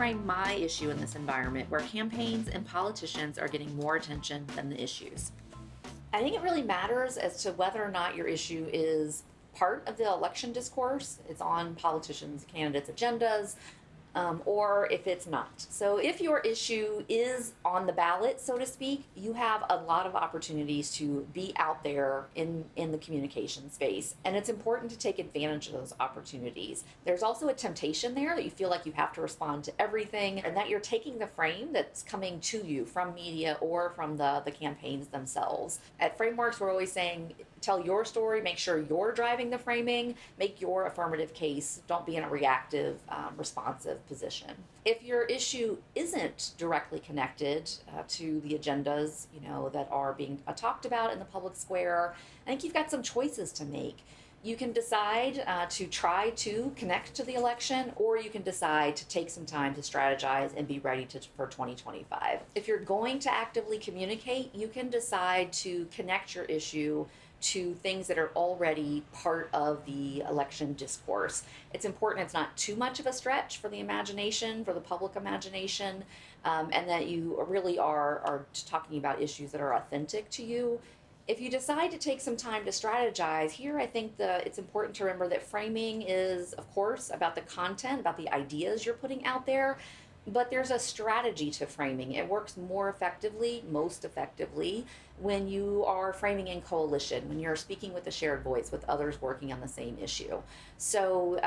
frame my issue in this environment where campaigns and politicians are getting more attention than the issues? I think it really matters as to whether or not your issue is part of the election discourse, it's on politicians, candidates' agendas, or if it's not. So if your issue is on the ballot, so to speak, you have a lot of opportunities to be out there in the communication space. And it's important to take advantage of those opportunities. There's also a temptation there that you feel like you have to respond to everything and that you're taking the frame that's coming to you from media or from the campaigns themselves. At Frameworks, we're always saying, tell your story, make sure you're driving the framing, make your affirmative case, don't be in a reactive, responsive position. If your issue isn't directly connected to the agendas, that are being talked about in the public square, I think you've got some choices to make. You can decide to try to connect to the election, or you can decide to take some time to strategize and be ready for 2025. If you're going to actively communicate, you can decide to connect your issue to things that are already part of the election discourse. It's important it's not too much of a stretch for the imagination, for the public imagination, and that you really are talking about issues that are authentic to you. If you decide to take some time to strategize, here I think it's important to remember that framing is, of course, about the content, about the ideas you're putting out there, but there's a strategy to framing. It works more effectively, most effectively, when you are framing in coalition, when you're speaking with a shared voice with others working on the same issue. So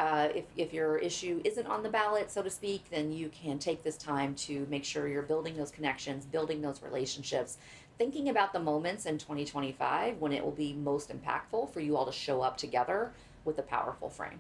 if your issue isn't on the ballot, so to speak, then you can take this time to make sure you're building those connections, building those relationships, thinking about the moments in 2025 when it will be most impactful for you all to show up together with a powerful frame.